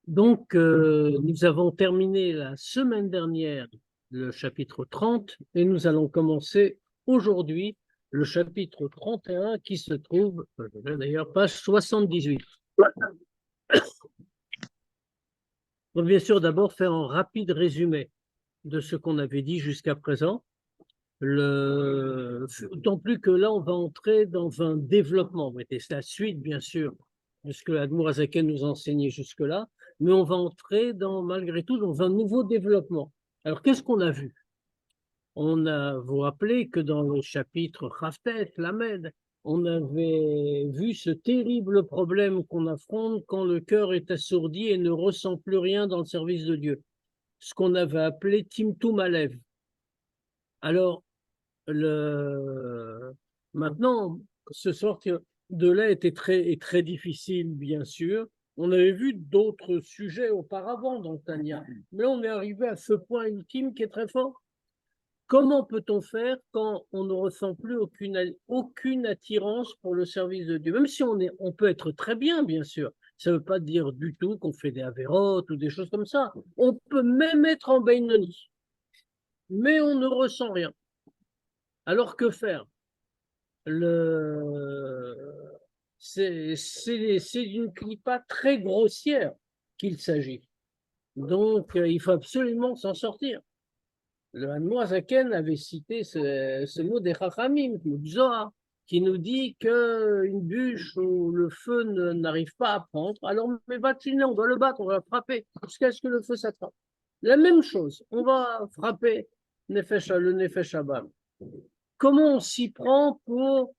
Donc, nous avons terminé la semaine dernière le chapitre 30 et nous allons commencer aujourd'hui le chapitre 31 qui se trouve, d'ailleurs, page 78. On va bien sûr d'abord faire un rapide résumé de ce qu'on avait dit jusqu'à présent. D'autant plus que là, on va entrer dans un développement. C'est la suite, bien sûr, de ce que l'Admour Azaken nous a enseigné jusque-là, mais on va entrer malgré tout dans un nouveau développement. Alors, qu'est-ce qu'on a vu? Vous vous rappelez que dans le chapitre Chaftet, Lamed, on avait vu ce terrible problème qu'on affronte quand le cœur est assourdi et ne ressent plus rien dans le service de Dieu, ce qu'on avait appelé Timtum Alev. Alors, maintenant, se sortir de là est très difficile, bien sûr. On avait vu d'autres sujets auparavant dans Tania, mais on est arrivé à ce point ultime qui est très fort. Comment peut-on faire quand on ne ressent plus aucune attirance pour le service de Dieu? Même si on peut être très bien, bien sûr. Ça ne veut pas dire du tout qu'on fait des avérotes ou des choses comme ça. On peut même être en Benoni, mais on ne ressent rien. Alors que faire? C'est d'une clipa très grossière qu'il s'agit. Donc, il faut absolument s'en sortir. Le Hanmoazaken avait cité ce mot des Chachamim, le Zohar, qui nous dit qu'une bûche où le feu n'arrive pas à prendre, alors mais on doit le battre, on va le frapper jusqu'à ce que le feu s'attrape. La même chose, on va frapper le Nefesh Abam. Comment on s'y prend pour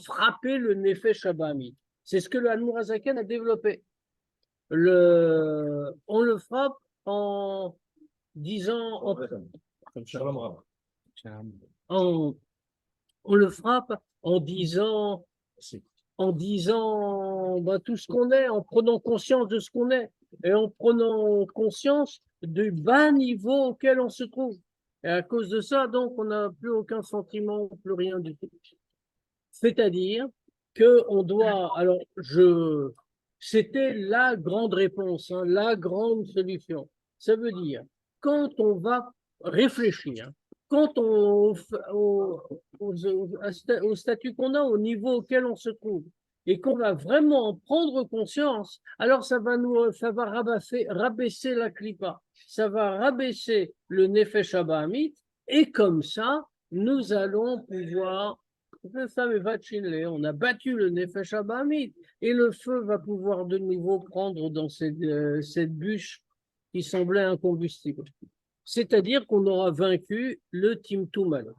frapper le Nefesh Abami? C'est ce que le Hanmourazaken a développé. On le frappe en disant, en- on le frappe en disant tout ce qu'on est, en prenant conscience de ce qu'on est, et en prenant conscience du bas niveau auquel on se trouve. Et à cause de ça, donc, on n'a plus aucun sentiment, plus rien du tout. C'est-à-dire que on doit, c'était la grande réponse, hein, la grande solution. Ça veut dire, quand on va réfléchir, quand au statut qu'on a, au niveau auquel on se trouve, et qu'on va vraiment en prendre conscience, alors ça va rabaisser la clipa, ça va rabaisser le nefesh abahamit, et comme ça, nous allons pouvoir on a battu le Nefesh Abahamit et le feu va pouvoir de nouveau prendre dans cette bûche qui semblait incombustible. C'est-à-dire qu'on aura vaincu le Timtum.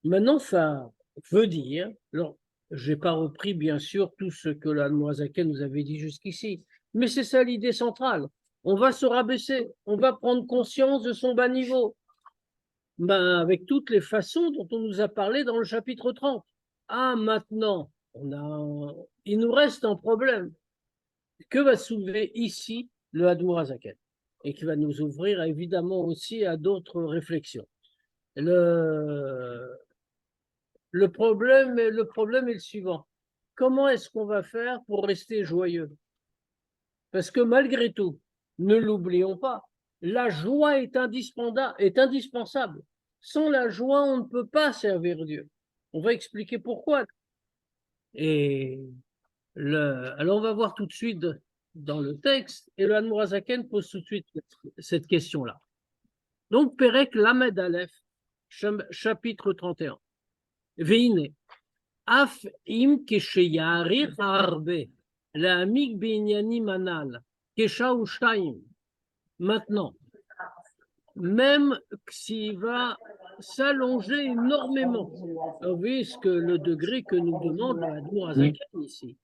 Maintenant, ça veut dire, alors, je n'ai pas repris bien sûr tout ce que la Noazaken nous avait dit jusqu'ici, mais c'est ça l'idée centrale. On va se rabaisser, on va prendre conscience de son bas niveau, avec toutes les façons dont on nous a parlé dans le chapitre 30. Ah, maintenant, il nous reste un problème que va soulever ici le Hadmour Azaken et qui va nous ouvrir évidemment aussi à d'autres réflexions. Le problème est le suivant. Comment est-ce qu'on va faire pour rester joyeux? Parce que malgré tout, ne l'oublions pas, la joie est indispensable. Sans la joie, on ne peut pas servir Dieu. On va expliquer pourquoi. Et alors, on va voir tout de suite dans le texte, et le Hanmourazaken pose tout de suite cette question-là. Donc, Perek Lamed Aleph, chapitre 31. Veine, Af im kesheyarir harbe, la amik binyani manal, kesha ushtaim. Maintenant, même s'il va s'allonger énormément, vous voyez ce que le degré que nous demande le Hadmour Azaken ici.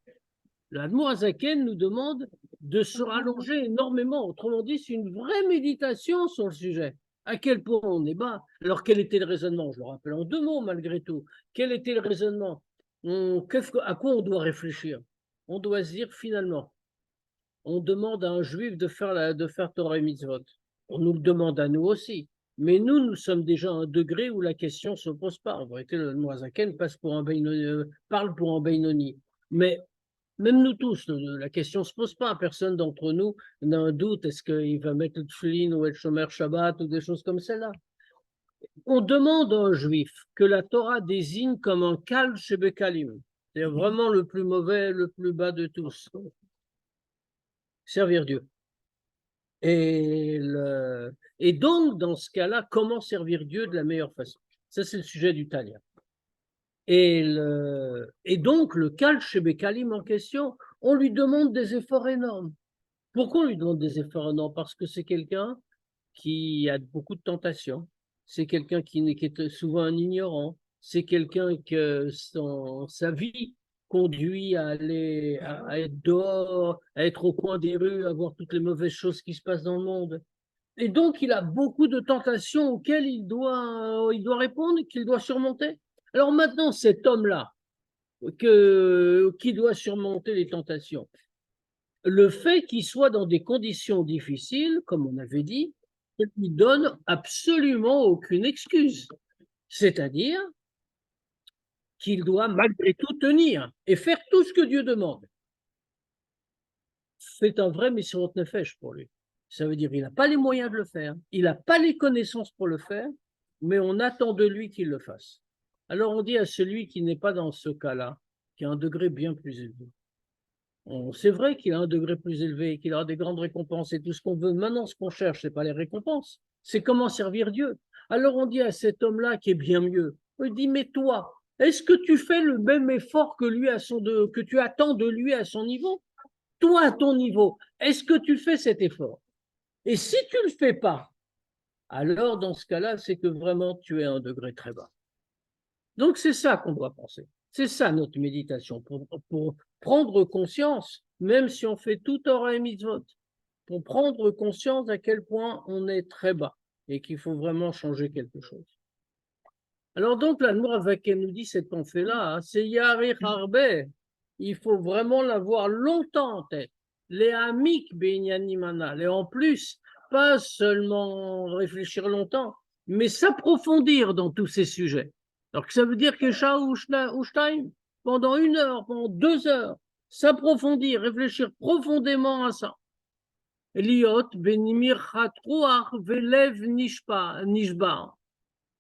Le Hadmour Azaken nous demande de se rallonger énormément. Autrement dit, c'est une vraie méditation sur le sujet. À quel point on est bas. Alors, quel était le raisonnement? Je le rappelle en deux mots, malgré tout. Quel était le raisonnement? À quoi on doit réfléchir? On doit se dire, finalement, on demande à un juif de faire Torah et Mitzvot. On nous le demande à nous aussi. Mais nous sommes déjà à un degré où la question ne se pose pas. En vérité, le Noazaken parle pour un Beinoni. Mais Même nous tous, la question ne se pose pas. Personne d'entre nous n'a un doute. Est-ce qu'il va mettre le tefillin ou le shomer Shabbat ou des choses comme celle-là? On demande à un juif que la Torah désigne comme un kal shebekalim, c'est-à-dire vraiment le plus mauvais, le plus bas de tous. Servir Dieu. Et donc, dans ce cas-là, comment servir Dieu de la meilleure façon? Ça, c'est le sujet du Tanya. Et donc, le Kal Shebekalim en question, on lui demande des efforts énormes. Pourquoi on lui demande des efforts énormes? Parce que c'est quelqu'un qui a beaucoup de tentations. C'est quelqu'un qui est souvent un ignorant. C'est quelqu'un que sa vie conduit à aller à être dehors, à être au coin des rues, à voir toutes les mauvaises choses qui se passent dans le monde. Et donc, il a beaucoup de tentations auxquelles il doit répondre, qu'il doit surmonter. Alors maintenant, cet homme-là, qui doit surmonter les tentations, le fait qu'il soit dans des conditions difficiles, comme on avait dit, ne lui donne absolument aucune excuse. C'est-à-dire qu'il doit malgré tout tenir et faire tout ce que Dieu demande. C'est un vrai mission nefesh pour lui. Ça veut dire qu'il n'a pas les moyens de le faire, il n'a pas les connaissances pour le faire, mais on attend de lui qu'il le fasse. Alors on dit à celui qui n'est pas dans ce cas-là, qui a un degré bien plus élevé. C'est vrai qu'il a un degré plus élevé, qu'il aura des grandes récompenses et tout ce qu'on veut. Maintenant, ce qu'on cherche, ce n'est pas les récompenses, c'est comment servir Dieu. Alors on dit à cet homme-là qui est bien mieux, on dit, mais toi, est-ce que tu fais le même effort que lui que tu attends de lui à son niveau? Toi, à ton niveau, est-ce que tu fais cet effort? Et si tu ne le fais pas, alors dans ce cas-là, c'est que vraiment tu es à un degré très bas. Donc c'est ça qu'on doit penser. C'est ça notre méditation, pour prendre conscience, même si on fait tout Torah et mitzvot, pour prendre conscience à quel point on est très bas et qu'il faut vraiment changer quelque chose. Alors donc, la Nouravaken nous dit cette pensée-là, hein, c'est Yarich Harbe, il faut vraiment l'avoir longtemps en tête. Les Amik Benyanimana, et en plus, pas seulement réfléchir longtemps, mais s'approfondir dans tous ces sujets. Donc ça veut dire que pendant 1 heure, pendant 2 heures, s'approfondir, réfléchir profondément à ça. Liot benimir chatruach velev nishba.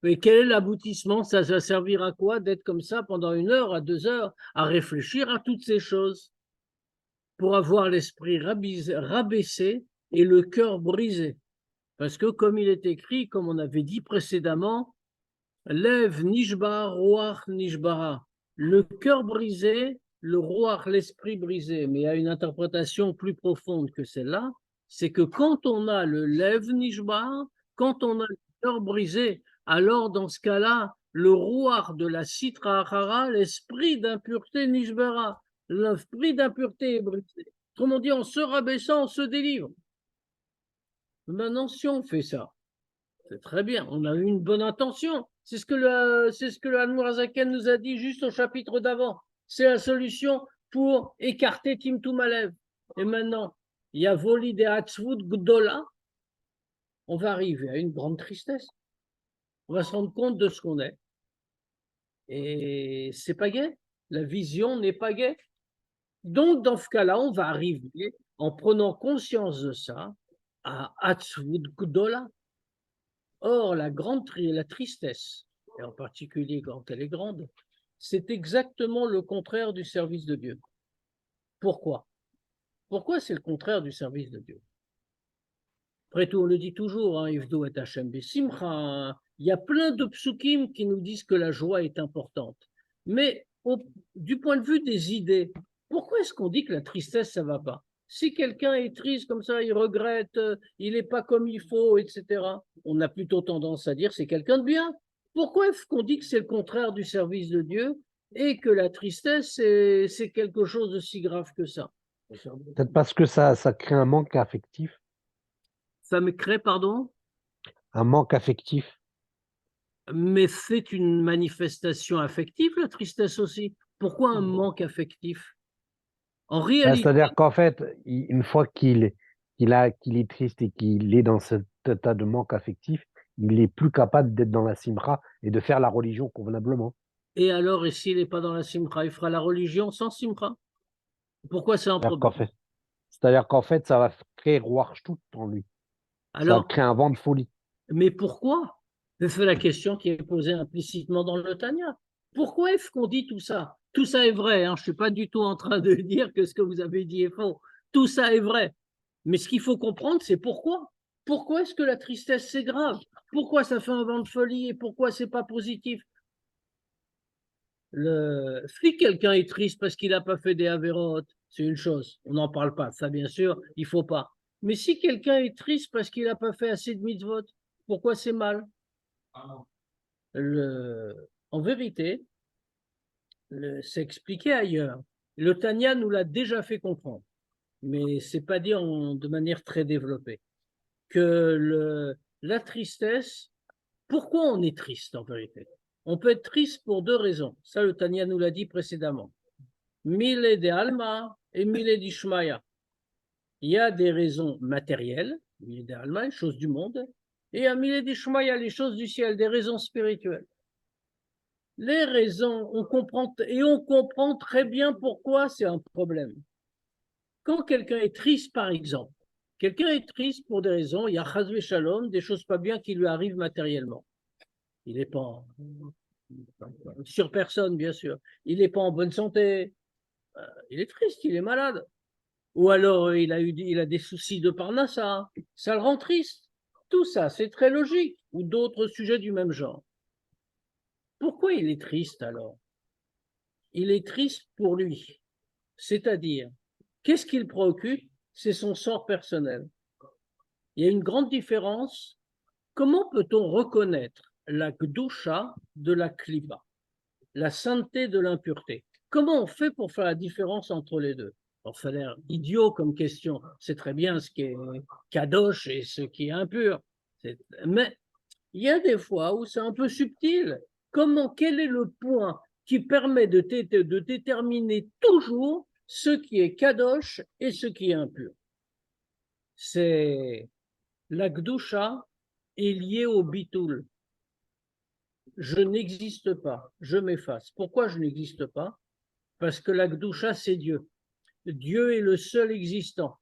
Mais quel est l'aboutissement? Ça va servir à quoi d'être comme ça pendant 1 heure à 2 heures à réfléchir à toutes ces choses pour avoir l'esprit rabaissé et le cœur brisé? Parce que comme il est écrit, comme on avait dit précédemment, Lev nishba, roach nishbara. Le cœur brisé, le roach, l'esprit brisé. Mais il y a une interprétation plus profonde que celle-là, c'est que quand on a le lev nishba, quand on a le cœur brisé, alors dans ce cas-là, le roach de la sitra achara, l'esprit d'impureté nishbara, l'esprit d'impureté est brisé. Autrement dit, en se rabaissant, on se délivre. Maintenant, si on fait ça, c'est très bien, on a eu une bonne intention. C'est ce que le Hanmourazaken nous a dit juste au chapitre d'avant. C'est la solution pour écarter Timtum Alev. Et maintenant, il y a Voli de Hatzvut Gdola. On va arriver à une grande tristesse. On va se rendre compte de ce qu'on est. Et c'est pas gai. La vision n'est pas gaie. Donc, dans ce cas-là, on va arriver, en prenant conscience de ça, à Hatzvut Gdola. Or, la tristesse, et en particulier quand elle est grande, c'est exactement le contraire du service de Dieu. Pourquoi? Pourquoi c'est le contraire du service de Dieu? Après tout, on le dit toujours, hein, Ivdo et Hashem Besimcha, il y a plein de psukim qui nous disent que la joie est importante. Mais du point de vue des idées, pourquoi est-ce qu'on dit que la tristesse, ça ne va pas? Si quelqu'un est triste comme ça, il regrette, il n'est pas comme il faut, etc., on a plutôt tendance à dire c'est quelqu'un de bien. Pourquoi est-ce qu'on dit que c'est le contraire du service de Dieu et que la tristesse, c'est quelque chose de si grave que ça? Peut-être parce que ça crée un manque affectif. Ça me crée, pardon? Un manque affectif. Mais c'est une manifestation affective, la tristesse aussi. Pourquoi un manque affectif? En réalité, C'est-à-dire qu'en fait, une fois qu'il est triste et qu'il est dans cet état de manque affectif, il n'est plus capable d'être dans la simra et de faire la religion convenablement. et alors, et s'il n'est pas dans la simcha, il fera la religion sans simcha? Pourquoi c'est un C'est-à-dire qu'en problème? fait, c'est-à-dire qu'en fait, ça va créer roi tout en lui. Ça va Alors, créer un vent de folie. mais pourquoi? C'est la question qui est posée implicitement dans le Tanya. Pourquoi est-ce qu'on dit tout ça? Tout ça est vrai, hein, je ne suis pas du tout en train de dire que ce que vous avez dit est faux. Tout ça est vrai. Mais ce qu'il faut comprendre, c'est pourquoi. Pourquoi est-ce que la tristesse, c'est grave? Pourquoi ça fait un vent de folie et pourquoi c'est pas positif? Si quelqu'un est triste parce qu'il n'a pas fait des avérotes, c'est une chose. On n'en parle pas. Ça, bien sûr, il faut pas. Mais si quelqu'un est triste parce qu'il n'a pas fait assez de mitzvot, pourquoi c'est mal? En vérité, c'est expliqué ailleurs. Le Tanya nous l'a déjà fait comprendre, mais c'est pas dit de manière très développée. Que la tristesse, pourquoi on est triste en vérité? On peut être triste pour deux raisons. Ça, le Tanya nous l'a dit précédemment. Mille de Alma et mille d'Ishmaya. Il y a des raisons matérielles, mille de Alma, les choses du monde, et à mille d'Ishmaya, les choses du ciel, des raisons spirituelles. Les raisons, on comprend très bien pourquoi c'est un problème. Quand quelqu'un est triste, par exemple, quelqu'un est triste pour des raisons, il y a chazvé shalom, des choses pas bien qui lui arrivent matériellement. Il n'est pas sur personne, bien sûr. Il n'est pas en bonne santé. Il est triste, il est malade. Ou alors il a des soucis de parnassa. Ça le rend triste. Tout ça, c'est très logique. Ou d'autres sujets du même genre. Pourquoi il est triste alors? Il est triste pour lui. C'est-à-dire, qu'est-ce qui le préoccupe? C'est son sort personnel. Il y a une grande différence. Comment peut-on reconnaître la gdusha de la klipa, la sainteté de l'impureté? Comment on fait pour faire la différence entre les deux? Alors, ça a l'air idiot comme question. C'est très bien ce qui est kadosh et ce qui est impur. Mais il y a des fois où c'est un peu subtil. Quel est le point qui permet de déterminer toujours ce qui est kadosh et ce qui est impur? C'est la gdusha est liée au bitoul. Je n'existe pas, je m'efface. Pourquoi je n'existe pas? Parce que la gdusha, c'est Dieu. Dieu est le seul existant.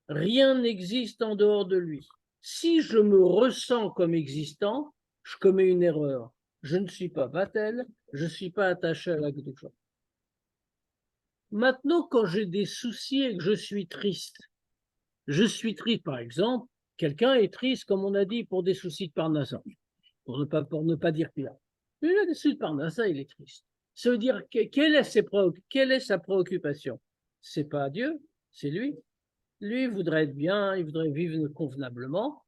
Rien n'existe en dehors de lui. Si je me ressens comme existant, je commets une erreur. Je ne suis pas Vatel, je ne suis pas attaché à la gdusha. Maintenant, quand j'ai des soucis et que je suis triste, par exemple, quelqu'un est triste, comme on a dit, pour des soucis de parnassa, pour ne pas dire pire. Il a des soucis de parnassa, il est triste. Ça veut dire, quelle est sa préoccupation? C'est pas Dieu, c'est lui. Lui, il voudrait être bien, il voudrait vivre convenablement.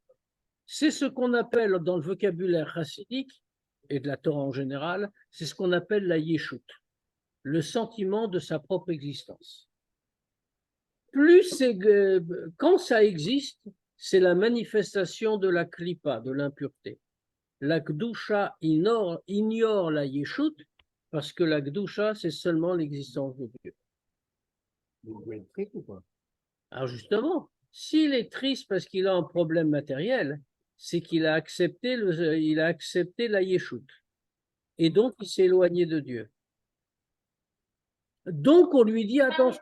C'est ce qu'on appelle, dans le vocabulaire chassidique et de la Torah en général, c'est ce qu'on appelle la yeshut, le sentiment de sa propre existence. Quand ça existe, c'est la manifestation de la klipa, de l'impureté. La gdusha ignore la yeshut parce que la gdusha, c'est seulement l'existence de Dieu. Vous pouvez être triste ou pas? Alors justement, s'il est triste parce qu'il a un problème matériel, c'est qu'il a accepté la yeshut. Et donc, il s'est éloigné de Dieu. Donc, on lui dit, attention,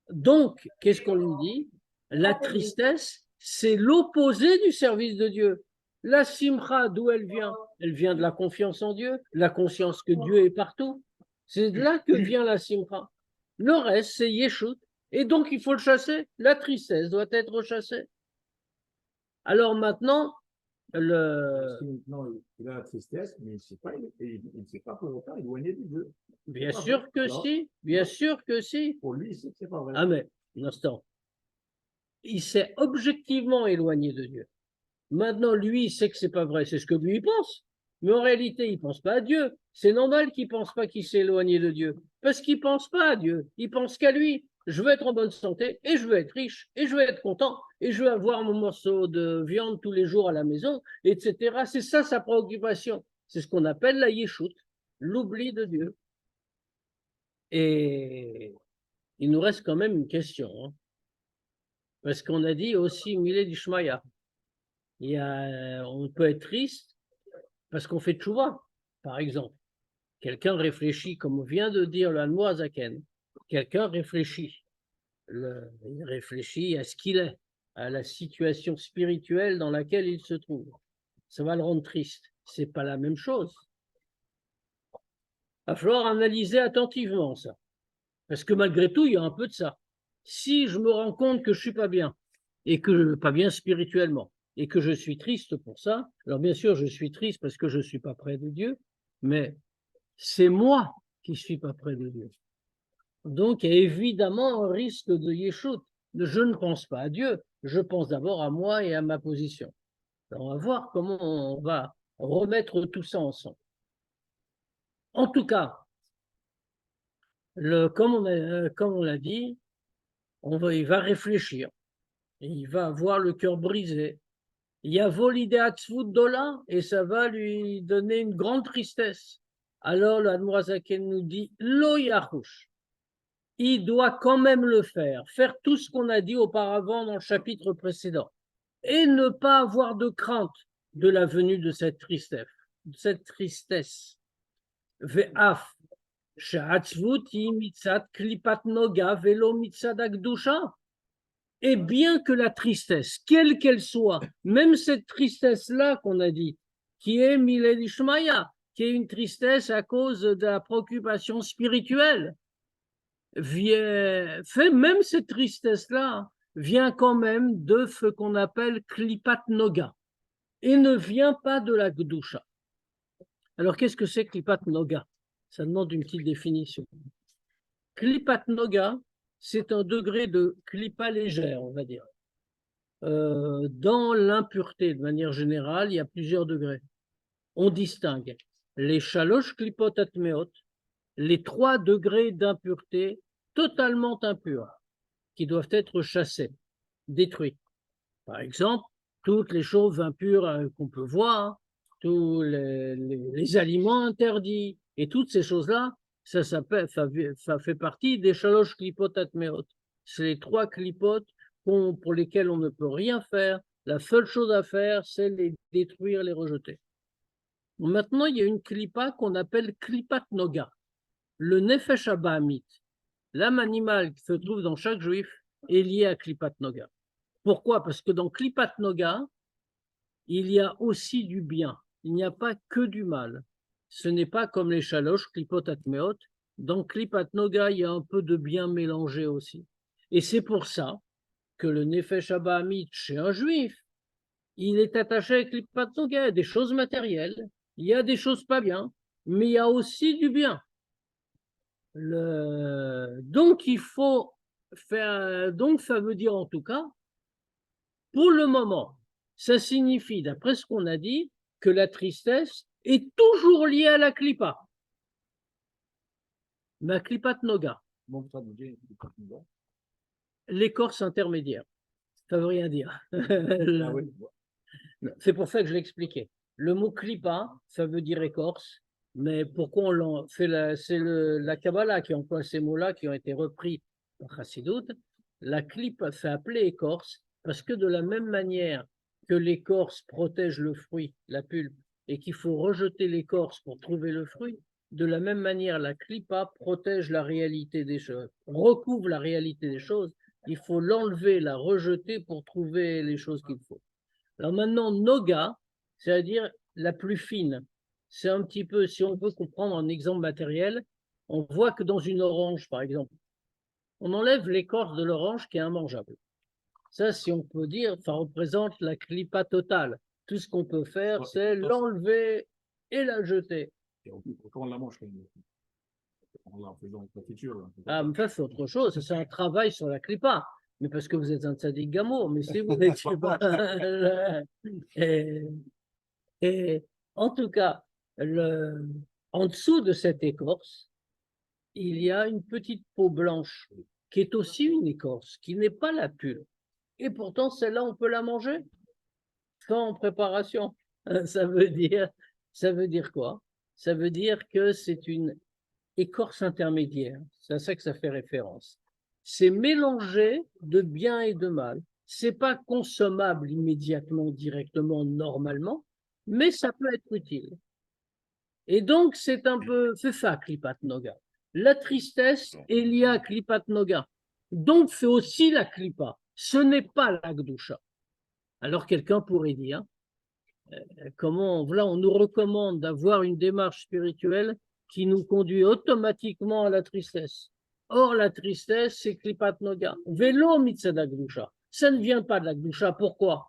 donc, qu'est-ce qu'on lui dit? La tristesse, c'est l'opposé du service de Dieu. La simcha, d'où elle vient? Elle vient de la confiance en Dieu, la conscience que Dieu est partout. C'est de là que vient la simcha. Le reste, c'est yeshut. Et donc, il faut le chasser. La tristesse doit être chassée. Alors maintenant, Non, il a la tristesse, mais il ne sait pas pour autant éloigné de Dieu. bien sûr que si, bien sûr que si. Pour lui, c'est pas vrai. Ah mais, un instant. Il s'est objectivement éloigné de Dieu. Maintenant, lui, il sait que c'est pas vrai, c'est ce que lui il pense. Mais en réalité, il pense pas à Dieu. C'est normal qu'il pense pas qu'il s'est éloigné de Dieu. Parce qu'il pense pas à Dieu. Il pense qu'à lui. Je veux être en bonne santé, et je veux être riche, et je veux être content, et je veux avoir mon morceau de viande tous les jours à la maison, etc. C'est ça sa préoccupation. C'est ce qu'on appelle la yeshut, l'oubli de Dieu. Et il nous reste quand même une question. Hein. Parce qu'on a dit aussi Milé d'Ishmaïa. On peut être triste parce qu'on fait tchouva, par exemple. Quelqu'un réfléchit, comme vient de dire le Admour Zaken, quelqu'un réfléchit. Il réfléchit à ce qu'il est, à la situation spirituelle dans laquelle il se trouve. Ça va le rendre triste. C'est pas la même chose. Il va falloir analyser attentivement ça. Parce que malgré tout, il y a un peu de ça. Si je me rends compte que je suis pas bien, et que pas bien spirituellement, et que je suis triste pour ça, alors bien sûr, je suis triste parce que je suis pas près de Dieu, mais c'est moi qui suis pas près de Dieu. Donc, il y a évidemment un risque de yeshut. Je ne pense pas à Dieu, je pense d'abord à moi et à ma position. Alors, on va voir comment on va remettre tout ça ensemble. En tout cas, comme on l'a dit, il va réfléchir. Il va avoir le cœur brisé. Il y a volidéat Dola et ça va lui donner une grande tristesse. Alors, l'Admour Zaken nous dit Lo Yahush. Il doit quand même le faire tout ce qu'on a dit auparavant dans le chapitre précédent, et ne pas avoir de crainte de la venue de cette tristesse. Ve'af, she'atzvuti mitzat klipat noga velo mitzat akdusha. Et bien que la tristesse, quelle qu'elle soit, même cette tristesse-là qu'on a dit, qui est Miled Ishmaya, qui est une tristesse à cause de la préoccupation spirituelle, même cette tristesse-là vient quand même de ce qu'on appelle Klipat Noga et ne vient pas de la Gdusha. Alors, qu'est-ce que c'est Klipat Noga? Ça demande une petite définition. Klipat Noga, c'est un degré de Klipa légère, on va dire. Dans l'impureté, de manière générale, il y a plusieurs degrés. On distingue les Shalosh Klipot Atmeot, les 3 degrés d'impureté totalement impurs, qui doivent être chassés, détruits. Par exemple, toutes les choses impures qu'on peut voir, tous les aliments interdits, et toutes ces choses-là, ça fait partie des Shalosh Klipot Atmeot. C'est les 3 klipotes pour lesquels on ne peut rien faire. La seule chose à faire, c'est les détruire, les rejeter. Maintenant, il y a une klipa qu'on appelle Klipat Noga. Le Nefesh Abahamit, l'âme animale qui se trouve dans chaque juif, est liée à Klipat Noga. Pourquoi? Parce que dans Klipat Noga, il y a aussi du bien. Il n'y a pas que du mal. Ce n'est pas comme les Shalosh, Klipot Atmeot. Dans Klipat Noga, il y a un peu de bien mélangé aussi. Et c'est pour ça que le Nefesh Abahamit chez un juif, il est attaché avec Klipat Noga. Il y a des choses matérielles, il y a des choses pas bien, mais il y a aussi du bien. Donc, il faut faire. Donc, ça veut dire en tout cas, pour le moment, ça signifie, d'après ce qu'on a dit, que la tristesse est toujours liée à la klipa. Ma klipat noga. L'écorce intermédiaire. Ça ne veut rien dire. C'est pour ça que je l'expliquais. Le mot klipa, ça veut dire écorce. Mais pourquoi on l'en fait c'est la Kabbalah qui emploie ces mots-là qui ont été repris par Chassidut. La klipa fait appeler écorce parce que de la même manière que l'écorce protège le fruit, la pulpe, et qu'il faut rejeter l'écorce pour trouver le fruit, de la même manière la klipa protège la réalité des choses, recouvre la réalité des choses. Il faut l'enlever, la rejeter pour trouver les choses qu'il faut. Alors maintenant, noga, c'est-à-dire la plus fine. C'est un petit peu, si on veut comprendre un exemple matériel, on voit que dans une orange, par exemple, on enlève l'écorce de l'orange qui est immangeable. Ça, si on peut dire, ça représente la klipa totale. Tout ce qu'on peut faire, c'est l'enlever et la jeter. Comment on la mange en faisant une confiture. Ah, mais ça, c'est autre chose. C'est un travail sur la klipa. Mais parce que vous êtes un tzaddik gamour, mais si vous n'étiez pas... et en tout cas, en dessous de cette écorce, il y a une petite peau blanche qui est aussi une écorce, qui n'est pas la pulpe. Et pourtant, celle-là, on peut la manger sans préparation. Ça veut dire quoi? Ça veut dire que c'est une écorce intermédiaire. C'est à ça que ça fait référence. C'est mélangé de bien et de mal. C'est pas consommable immédiatement, directement, normalement, mais ça peut être utile. Et donc, c'est un peu, c'est ça, Klipat Noga. La tristesse est liée à Klipat Noga. Donc, c'est aussi la Klipa. Ce n'est pas la Gdusha. Alors, quelqu'un pourrait dire, comment, voilà, on nous recommande d'avoir une démarche spirituelle qui nous conduit automatiquement à la tristesse. Or, la tristesse, c'est Klipat Noga. Velo mitzada Gdusha. Ça ne vient pas de la Gdusha. Pourquoi?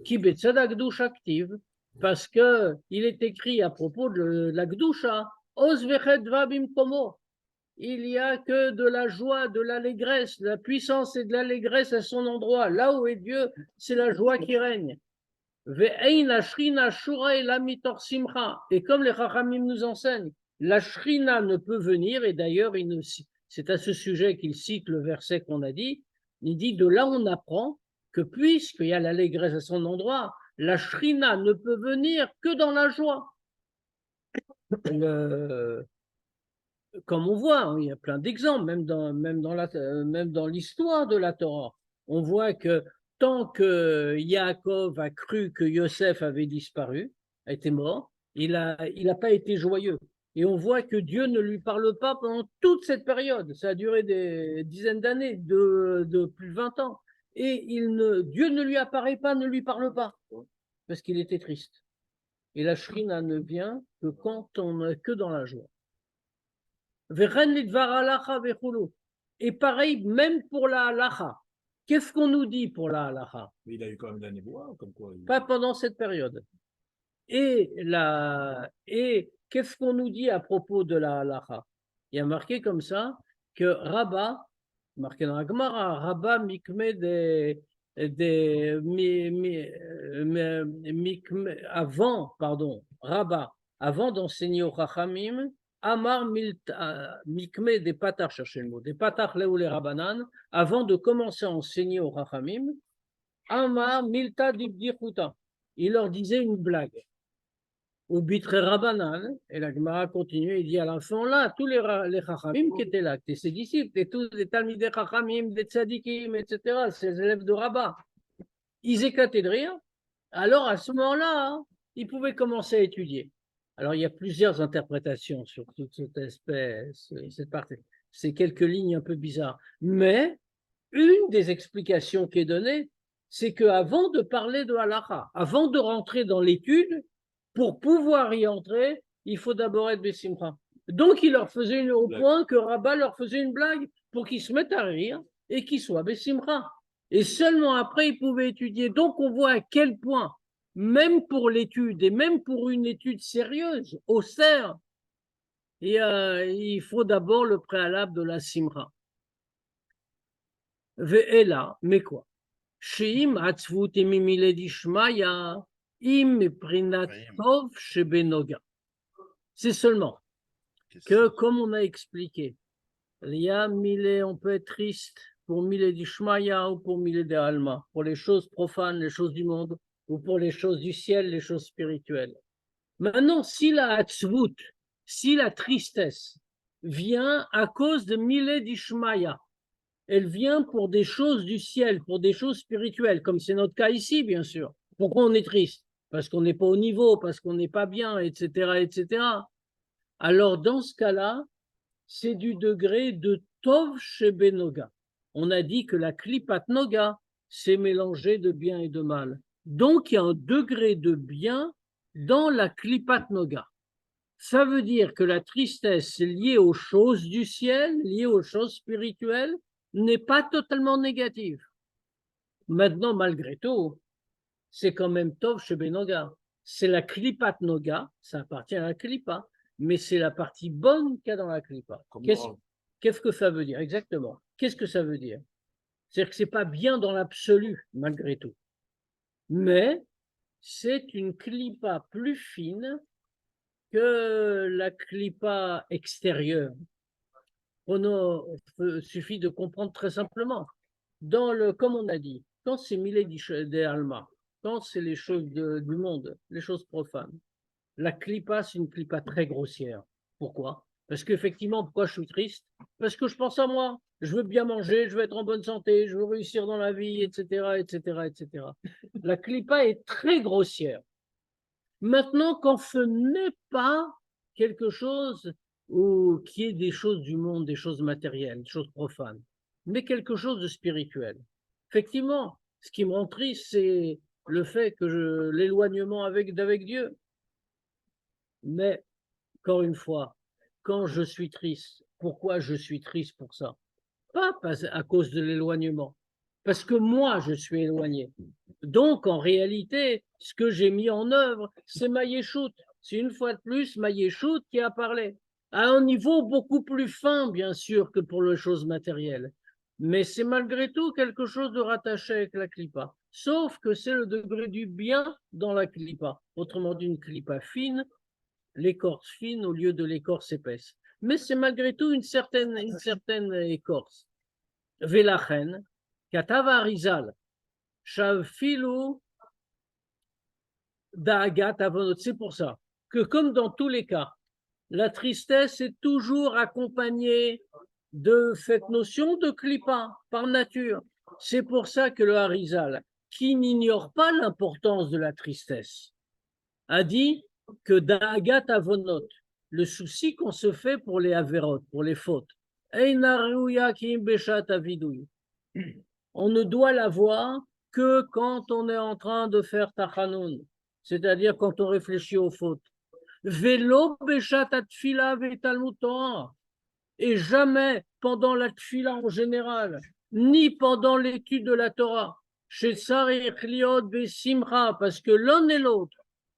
Ki betzada Gdusha active. Parce que il est écrit à propos de la Gdusha, Os vechet va bimkomo. Il n'y a que de la joie, de l'allégresse, de la puissance et de l'allégresse à son endroit. Là où est Dieu, c'est la joie qui règne. Et comme les Chachamim nous enseignent, la Shrina ne peut venir, et d'ailleurs, c'est à ce sujet qu'il cite le verset qu'on a dit, il dit, de là on apprend que puisqu'il y a l'allégresse à son endroit, la Shrina ne peut venir que dans la joie. Comme on voit, il y a plein d'exemples, même dans l'histoire de la Torah. On voit que tant que Yaakov a cru que Yosef avait disparu, était mort, il n'a pas été joyeux. Et on voit que Dieu ne lui parle pas pendant toute cette période. Ça a duré des dizaines d'années, de plus de 20 ans. Et Dieu ne lui apparaît pas, ne lui parle pas, parce qu'il était triste. Et la Shrina ne vient que dans la joie. Et pareil, même pour la halacha. Qu'est-ce qu'on nous dit pour la halacha? Mais il a eu quand même de la névoie, comme quoi. Pas pendant cette période. Et qu'est-ce qu'on nous dit à propos de la halacha? Il y a marqué comme ça que Rabba, marqué dans la Gemara, Rabba mikme Rabba, avant d'enseigner au Chachamim, Amar mikme des patar, cherchez le mot, des patar leoule rabanan, avant de commencer à enseigner au Chachamim, Amar milta dibdichuta, il leur disait une blague. Au bitre rabanan, et la Gemara continue, il dit à la fin là, tous les Chachamim qui étaient là, ses disciples, et tous les Talmidei Chachamim, des Tzadikim, etc., ces élèves de Rabba, ils éclataient de rire. Alors à ce moment-là, ils pouvaient commencer à étudier. Alors il y a plusieurs interprétations sur toute cette espèce, cette partie. C'est quelques lignes un peu bizarres. Mais une des explications qui est donnée, c'est qu'avant de parler de halakha, avant de rentrer dans l'étude, pour pouvoir y entrer, il faut d'abord être Bessimcha. Donc il leur faisait au point que Rabat leur faisait une blague pour qu'ils se mettent à rire et qu'ils soient Bessimcha. Et seulement après, ils pouvaient étudier. Donc on voit à quel point, même pour l'étude et même pour une étude sérieuse, au CER, il faut d'abord le préalable de la Simcha. Ve'ela, mais quoi? Sheim atzvut emimile dishmaya im prinat tov shebenoga. C'est seulement que, comme on a expliqué, il y a on peut être triste pour mille dishmaya ou pour mille de alma, pour les choses profanes, les choses du monde, ou pour les choses du ciel, les choses spirituelles. Maintenant, si la atzvut, si la tristesse vient à cause de mille dishmaya, elle vient pour des choses du ciel, pour des choses spirituelles, comme c'est notre cas ici, bien sûr. Pourquoi on est triste? Parce qu'on n'est pas au niveau, parce qu'on n'est pas bien, etc., etc. Alors, dans ce cas-là, c'est du degré de Tov Shebenoga. On a dit que la Klipat Noga, c'est mélangé de bien et de mal. Donc, il y a un degré de bien dans la Klipat Noga. Ça veut dire que la tristesse liée aux choses du ciel, liée aux choses spirituelles, n'est pas totalement négative. Maintenant, malgré tout, c'est quand même Tov Shebenoga. C'est la Klipat Noga, ça appartient à la Klipa, mais c'est la partie bonne qu'il y a dans la Klipa. Qu'est-ce que ça veut dire exactement? Qu'est-ce que ça veut dire? C'est-à-dire que ce n'est pas bien dans l'absolu, malgré tout. Mais c'est une Klipa plus fine que la Klipa extérieure. Il suffit de comprendre très simplement. Comme on a dit, quand c'est Milé des Alma, quand c'est les choses du monde, les choses profanes, la clipa, c'est une clipa très grossière. Pourquoi? Parce qu'effectivement, pourquoi je suis triste? Parce que je pense à moi. Je veux bien manger, je veux être en bonne santé, je veux réussir dans la vie, etc., etc., etc. La clipa est très grossière. Maintenant, quand ce n'est pas quelque chose qui est des choses du monde, des choses matérielles, des choses profanes, mais quelque chose de spirituel. Effectivement, ce qui me rend triste, c'est le fait que l'éloignement d'avec Dieu. Mais, encore une fois, quand je suis triste, pourquoi je suis triste pour ça? Pas à cause de l'éloignement, parce que moi, je suis éloigné. Donc, en réalité, ce que j'ai mis en œuvre, c'est ma yeshout. C'est une fois de plus ma yeshout qui a parlé. À un niveau beaucoup plus fin, bien sûr, que pour les choses matérielles. Mais c'est malgré tout quelque chose de rattaché avec la clipa. Sauf que c'est le degré du bien dans la clipa. Autrement dit, une clipa fine, l'écorce fine au lieu de l'écorce épaisse. Mais c'est malgré tout une certaine écorce. Velachen, Katava Arizal, Shavfilu Da'agat Avonot. C'est pour ça que, comme dans tous les cas, la tristesse est toujours accompagnée de cette notion de clipa, par nature. C'est pour ça que le Harizal, qui n'ignore pas l'importance de la tristesse, a dit que Da'agat Avonot, le souci qu'on se fait pour les averot, pour les fautes, on ne doit l'avoir que quand on est en train de faire tachanoun, c'est-à-dire quand on réfléchit aux fautes. Velo beshat atfila vetalmud Torah, et jamais pendant la tfila en général, ni pendant l'étude de la Torah. Chez Sarich Liot Besimcha, parce que l'un et l'autre,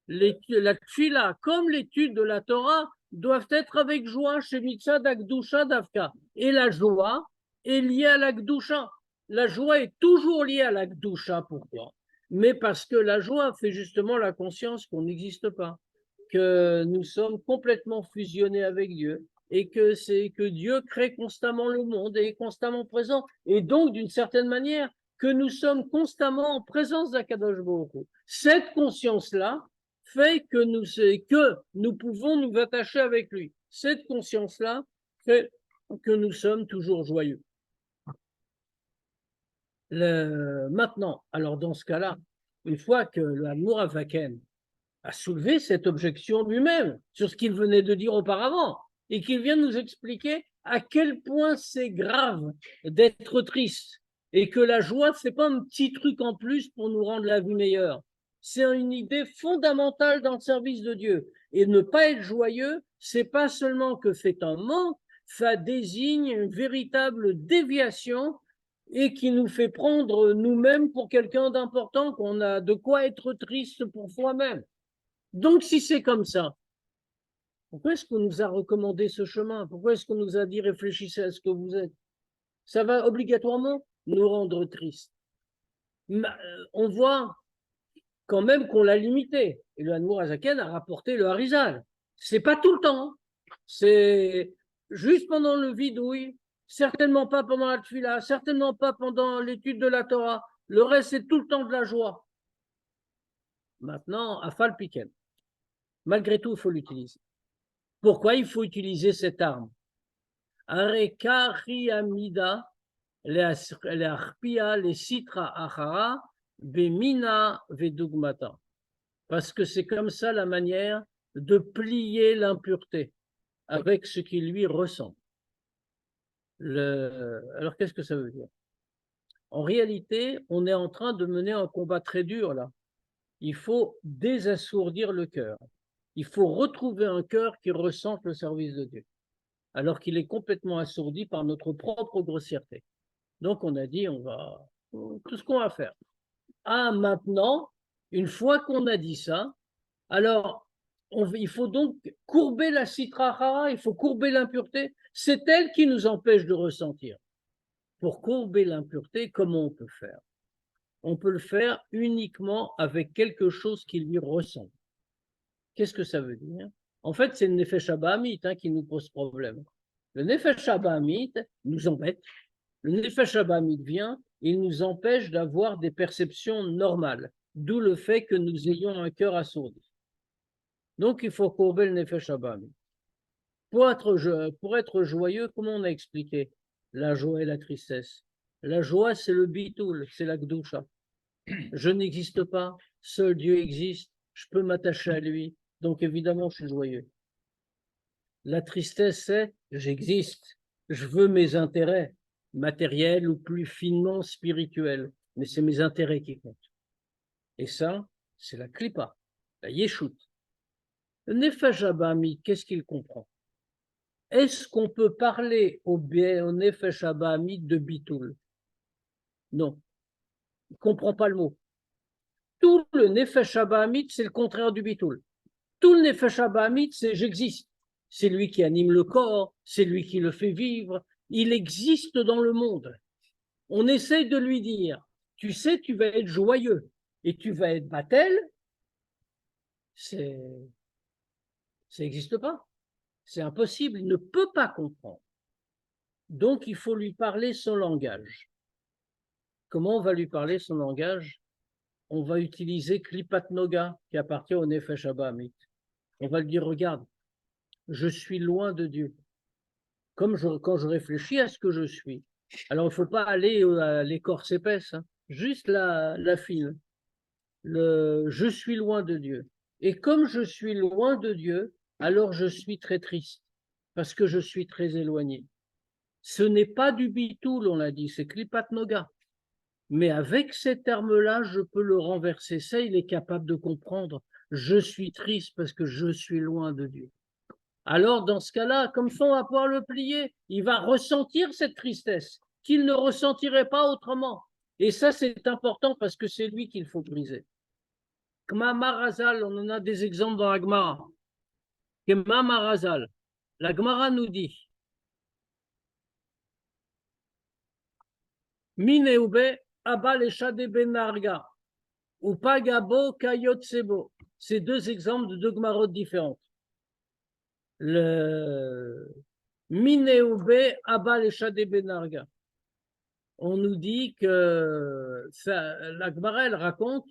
la tfila comme l'étude de la Torah, doivent être avec joie chez Mitzad Akdusha Davka. Et la joie est liée à l'Akdusha. La joie est toujours liée à l'Akdusha. Pourquoi? Mais parce que la joie fait justement la conscience qu'on n'existe pas, que nous sommes complètement fusionnés avec Dieu et que Dieu crée constamment le monde et est constamment présent. Et donc, d'une certaine manière, que nous sommes constamment en présence d'Akadosh Baruch Hu. Cette conscience-là fait que nous pouvons nous attacher avec lui. Cette conscience-là fait que nous sommes toujours joyeux. Maintenant, alors dans ce cas-là, une fois que l'amour Avaken a soulevé cette objection lui-même sur ce qu'il venait de dire auparavant et qu'il vient nous expliquer à quel point c'est grave d'être triste et que la joie, c'est pas un petit truc en plus pour nous rendre la vie meilleure. C'est une idée fondamentale dans le service de Dieu. Et ne pas être joyeux, c'est pas seulement que c'est un manque, ça désigne une véritable déviation et qui nous fait prendre nous-mêmes pour quelqu'un d'important, qu'on a de quoi être triste pour soi-même. Donc, si c'est comme ça, pourquoi est-ce qu'on nous a recommandé ce chemin? Pourquoi est-ce qu'on nous a dit réfléchissez à ce que vous êtes? Ça va obligatoirement nous rendre tristes. On voit quand même qu'on l'a limité. Et le Hanmour Azaken a rapporté le Harizal. C'est pas tout le temps. C'est juste pendant le vidouille, certainement pas pendant la tfila, certainement pas pendant l'étude de la Torah. Le reste, c'est tout le temps de la joie. Maintenant, Afal Piken. Malgré tout, il faut l'utiliser. Pourquoi il faut utiliser cette arme? Arekari amida le arpia le sitra achara bemina vedugmata. Parce que c'est comme ça la manière de plier l'impureté avec ce qui lui ressemble. Alors, qu'est-ce que ça veut dire? En réalité, on est en train de mener un combat très dur là. Il faut désassourdir le cœur. Il faut retrouver un cœur qui ressente le service de Dieu, alors qu'il est complètement assourdi par notre propre grossièreté. Donc, on a dit, tout ce qu'on va faire. Ah, maintenant, une fois qu'on a dit ça, alors, il faut donc courber la citrahara, il faut courber l'impureté. C'est elle qui nous empêche de ressentir. Pour courber l'impureté, comment on peut faire? On peut le faire uniquement avec quelque chose qui lui ressemble. Qu'est-ce que ça veut dire? En fait, c'est le Nefesh Abahamit qui nous pose problème. Le Nefesh Abahamit nous embête. Le Nefesh Abahamit vient, il nous empêche d'avoir des perceptions normales, d'où le fait que nous ayons un cœur assourdi. Donc, il faut courber le Nefesh Abahamit. Pour être joyeux, comment on a expliqué la joie et la tristesse? La joie, c'est le bitoul, c'est la gdusha. Je n'existe pas, seul Dieu existe, je peux m'attacher à lui, donc évidemment, je suis joyeux. La tristesse, c'est j'existe, je veux mes intérêts matériels ou plus finement spirituels, mais c'est mes intérêts qui comptent. Et ça, c'est la klipa, la yeshut. Le nefesh habahamit, qu'est-ce qu'il comprend? Est-ce qu'on peut parler au nefesh habahamit de bitoul? Non, il ne comprend pas le mot. Tout le nefesh habahamit, c'est le contraire du bitoul. Tout le nefesh habahamit, c'est j'existe. C'est lui qui anime le corps, c'est lui qui le fait vivre. Il existe dans le monde. On essaye de lui dire, tu sais, tu vas être joyeux et tu vas être battel. Ça n'existe pas. C'est impossible. Il ne peut pas comprendre. Donc, il faut lui parler son langage. Comment on va lui parler son langage? On va utiliser Klipat Noga, qui appartient au Nefesh Habahamit. On va lui dire, regarde, je suis loin de Dieu. Quand je réfléchis à ce que je suis. Alors, il ne faut pas aller à l'écorce épaisse, hein, juste la fine. Je suis loin de Dieu. Et comme je suis loin de Dieu, alors je suis très triste, parce que je suis très éloigné. Ce n'est pas du bitoul, on l'a dit, c'est Klipat Noga. Mais avec ces termes-là, je peux le renverser. Ça, il est capable de comprendre. Je suis triste parce que je suis loin de Dieu. Alors, dans ce cas-là, comme ça, on va pouvoir le plier. Il va ressentir cette tristesse qu'il ne ressentirait pas autrement. Et ça, c'est important parce que c'est lui qu'il faut briser. Kma Marazal, on en a des exemples dans la Gemara. Kma Marazal, la Gemara nous dit Mineube Abal Eshade Benarga ou Pagabo Kayotsebo. C'est deux exemples de deux Gemarot différentes. Le Mineube Abal Eshade Benarga. On nous dit que la Gemara, elle raconte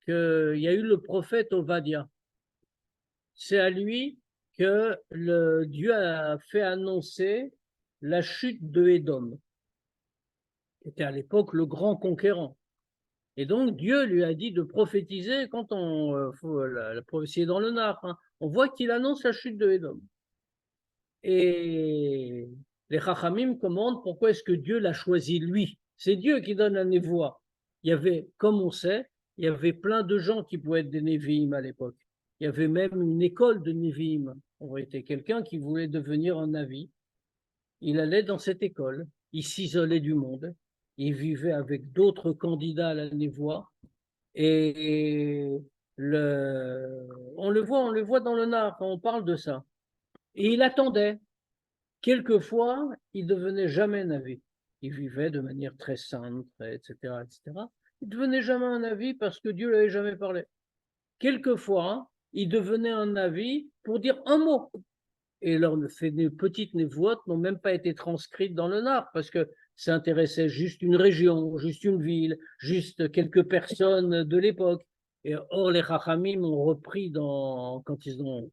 qu'il y a eu le prophète Ovadia. C'est à lui que Dieu a fait annoncer la chute de Édom, qui était à l'époque le grand conquérant. Et donc Dieu lui a dit de prophétiser quand faut la prophétie est dans le Nar. Hein. On voit qu'il annonce la chute de Édom. Et les Chachamim commandent pourquoi est-ce que Dieu l'a choisi lui. C'est Dieu qui donne la névoie. Il y avait, comme on sait, il y avait plein de gens qui pouvaient être des Névi'im à l'époque. Il y avait même une école de Névi'im. On était quelqu'un qui voulait devenir un Navi. Il allait dans cette école, il s'isolait du monde, il vivait avec d'autres candidats à la névoie. Et on le voit dans le Nar quand on parle de ça. Et il attendait. Quelquefois, il devenait jamais Navi. Il vivait de manière très simple, etc., etc. Il devenait jamais un Navi parce que Dieu ne l'avait jamais parlé. Quelquefois, il devenait un Navi pour dire un mot. Et ces petites névoites n'ont même pas été transcrites dans le Nar parce que ça intéressait juste une région, juste une ville, juste quelques personnes de l'époque. Et or, les Chachamim ont repris quand ils ont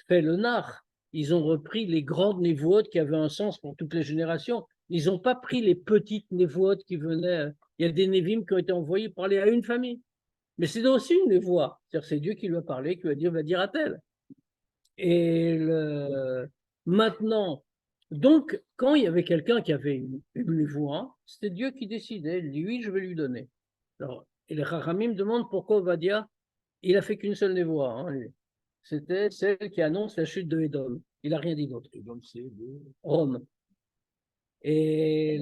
fait le Nar, ils ont repris les grandes névoites qui avaient un sens pour toutes les générations. Ils n'ont pas pris les petites névoites qui venaient. Il y a des Névim qui ont été envoyés parler à une famille. Mais c'est aussi une névoie. C'est-à-dire c'est Dieu qui lui a parlé, qui va dire à tel. Et maintenant, donc, quand il y avait quelqu'un qui avait une voix, c'était Dieu qui décidait. Lui, je vais lui donner. Alors, et les Chachamim demandent pourquoi Ovadia, il a fait qu'une seule névoie. Hein, lui. C'était celle qui annonce la chute de Édom. Il n'a rien dit d'autre. Édom, c'est de Rome. Et,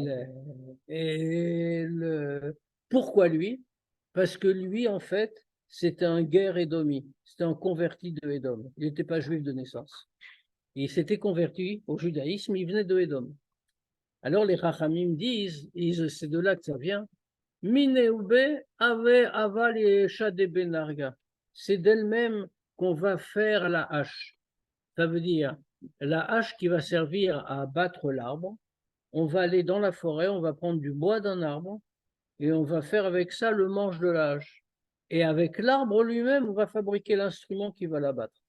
pourquoi lui? Parce que lui, en fait, c'était un guerre édomie. C'était un converti de Édom. Il n'était pas juif de naissance. Il s'était converti au judaïsme, il venait de Édom. Alors les Chachamim disent c'est de là que ça vient, Mineube ave aval de benarga. C'est d'elle-même qu'on va faire la hache. Ça veut dire la hache qui va servir à abattre l'arbre. On va aller dans la forêt, on va prendre du bois d'un arbre et on va faire avec ça le manche de la hache. Et avec l'arbre lui-même, on va fabriquer l'instrument qui va l'abattre.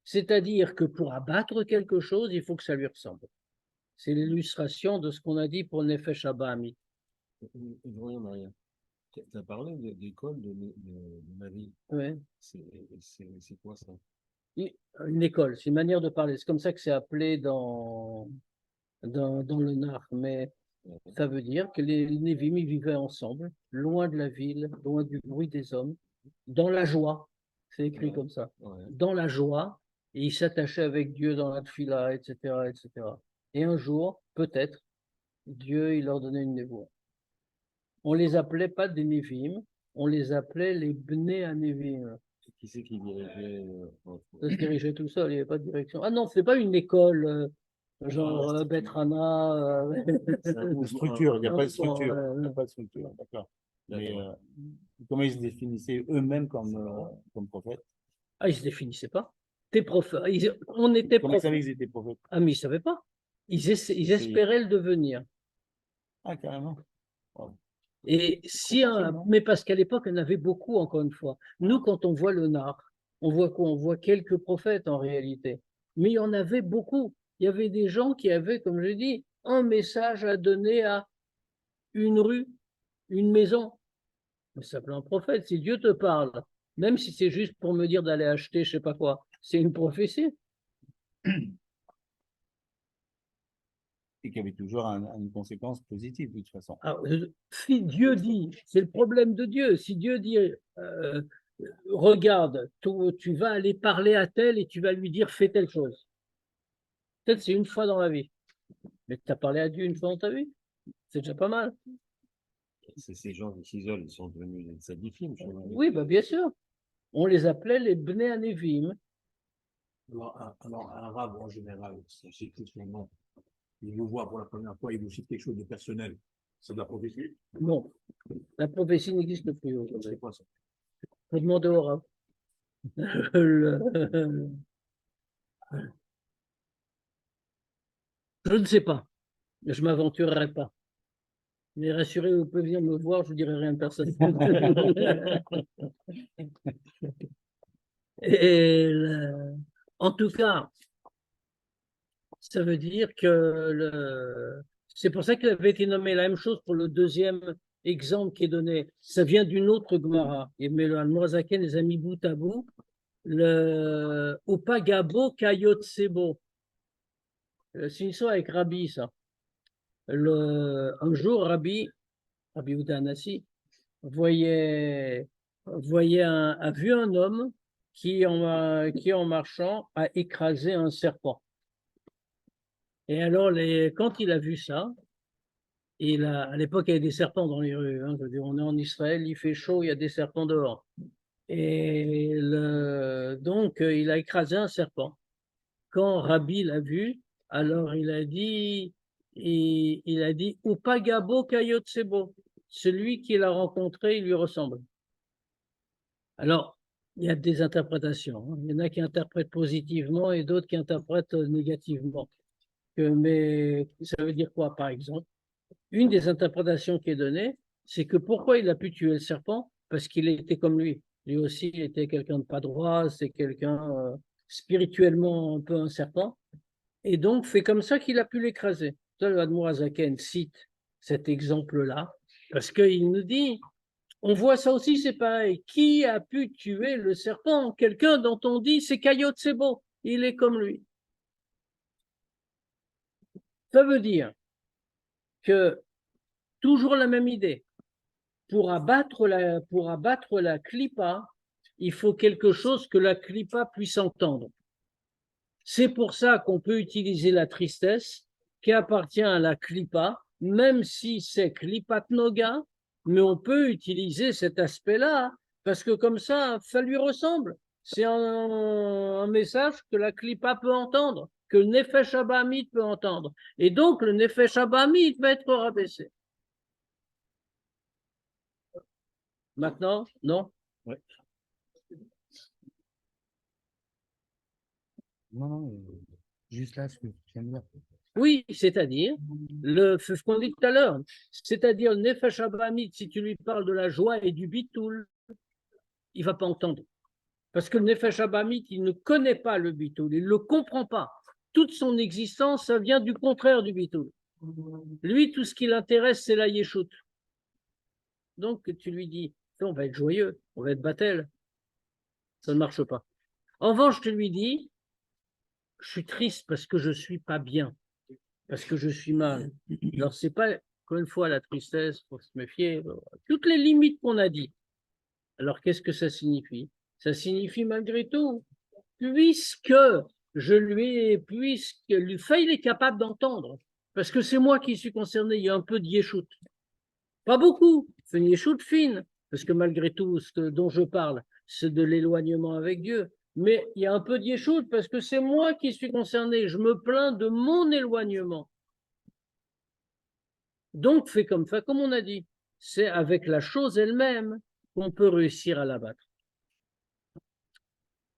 C'est-à-dire que pour abattre quelque chose, il faut que ça lui ressemble. C'est l'illustration de ce qu'on a dit pour Nefesh Habahamit. voyons, Maria. Tu as parlé d'école de ma vie. Ouais. C'est quoi ça? Une école, c'est une manière de parler. C'est comme ça que c'est appelé dans le Nar. Mais ça veut dire que les Névim ils vivaient ensemble, loin de la ville, loin du bruit des hommes, dans la joie. C'est écrit comme ça. Dans la joie, et ils s'attachaient avec Dieu dans la tfila, etc., etc. Et un jour, peut-être, Dieu, il leur donnait une névoie. On les appelait pas des Névim, on les appelait les Bnei Anévim. Qui c'est qui dirigeait Ça se dirigeait tout seul, il n'y avait pas de direction. Ah non, c'est pas une école genre Bet Hana. C'est une structure, il n'y a pas de structure. Il n'y a pas de structure, d'accord. Mais comment ils se définissaient eux-mêmes comme prophètes? Ah, ils ne se définissaient pas. T'es prophète. On était Comment ils savaient prophète. qu'ils étaient prophètes? Ah, mais ils ne savaient pas. Ils espéraient le devenir. Ah, carrément. Wow. Et si mais parce qu'à l'époque, il y en avait beaucoup, encore une fois. Nous, quand on voit le Nar, on voit quoi? On voit quelques prophètes en réalité. Mais il y en avait beaucoup. Il y avait des gens qui avaient, comme je dis, un message à donner à une rue, une maison. Ça s'appelle un prophète. Si Dieu te parle, même si c'est juste pour me dire d'aller acheter je sais pas quoi, c'est une prophétie. Et qui avait toujours une conséquence positive de toute façon. Alors, si Dieu dit, c'est le problème de Dieu, si Dieu dit, regarde, tu vas aller parler à tel et tu vas lui dire fais telle chose. Peut-être c'est une fois dans la vie. Mais tu as parlé à Dieu une fois dans ta vie, c'est déjà pas mal. C'est ces gens qui s'isolent, ils sont devenus des tzadikim. Oui, bah bien sûr. On les appelait les Bnei Anevim. Alors, un rave en général, c'est tout son nom. Il vous voit pour la première fois, il vous cite quelque chose de personnel. C'est de la prophétie? Non, la prophétie n'existe plus aujourd'hui. C'est quoi ça? Faut demander au Rav. Je ne sais pas. Je ne m'aventurerai pas. Mais rassurez, vous pouvez venir me voir, je ne dirai rien de personne. En tout cas, ça veut dire que c'est pour ça qu'il avait été nommé la même chose pour le deuxième exemple qui est donné. Ça vient d'une autre Gemara. Et mais le Almorazaken les a mis bout à bout. Le Opagabo Kayotsebo. C'est une histoire avec Rabbi, ça. Un jour, Rabbi Udanasi, a vu un homme qui en marchant, a écrasé un serpent. Et alors, quand il a vu ça, à l'époque, il y avait des serpents dans les rues. Hein, je veux dire, on est en Israël, il fait chaud, il y a des serpents dehors. Et donc, il a écrasé un serpent. Quand Rabbi l'a vu, alors il a dit, Upagabo Kayotsebo. Celui qui l'a rencontré, il lui ressemble. Alors, il y a des interprétations. Hein. Il y en a qui interprètent positivement et d'autres qui interprètent négativement. Mais ça veut dire quoi, par exemple? Une des interprétations qui est donnée, c'est que pourquoi il a pu tuer le serpent? Parce qu'il était comme lui. Lui aussi, il était quelqu'un de pas droit, c'est quelqu'un spirituellement un peu un serpent. Et donc, c'est comme ça qu'il a pu l'écraser. Le Admorazaken cite cet exemple-là, parce qu'il nous dit, on voit ça aussi, c'est pareil. Qui a pu tuer le serpent? Quelqu'un dont on dit, c'est Kayot Sebo, il est comme lui. Ça veut dire que, toujours la même idée, pour abattre la clipa, il faut quelque chose que la clipa puisse entendre. C'est pour ça qu'on peut utiliser la tristesse qui appartient à la klipa, même si c'est klipat noga, mais on peut utiliser cet aspect-là parce que comme ça lui ressemble. C'est un message que la klipa peut entendre, que le nefesh abamit peut entendre. Et donc le nefesh abamit va être rabaissé. Maintenant, non? Ouais. Non, juste là, ce que je viens de dire. Oui, c'est-à-dire, ce qu'on dit tout à l'heure, c'est-à-dire le Nefesh Abamit, si tu lui parles de la joie et du bitoul, il ne va pas entendre. Parce que le Nefesh Abamit, il ne connaît pas le bitoul, il ne le comprend pas. Toute son existence, ça vient du contraire du bitoul. Lui, tout ce qui l'intéresse, c'est la yeshut. Donc, tu lui dis, on va être joyeux, on va être battel. Ça ne marche pas. En revanche, je lui dis, je suis triste parce que je ne suis pas bien, parce que je suis mal. Alors, ce n'est pas, encore une fois, la tristesse, il faut se méfier, toutes les limites qu'on a dit. Alors, qu'est-ce que ça signifie? Ça signifie malgré tout, puisque puisque il est capable d'entendre, parce que c'est moi qui suis concerné, il y a un peu de yeshout. Pas beaucoup, c'est une yeshout fine, parce que malgré tout, ce dont je parle, c'est de l'éloignement avec Dieu. Mais il y a un peu de yeshout, parce que c'est moi qui suis concerné, je me plains de mon éloignement. Donc, fait comme ça, comme on a dit, c'est avec la chose elle-même qu'on peut réussir à l'abattre.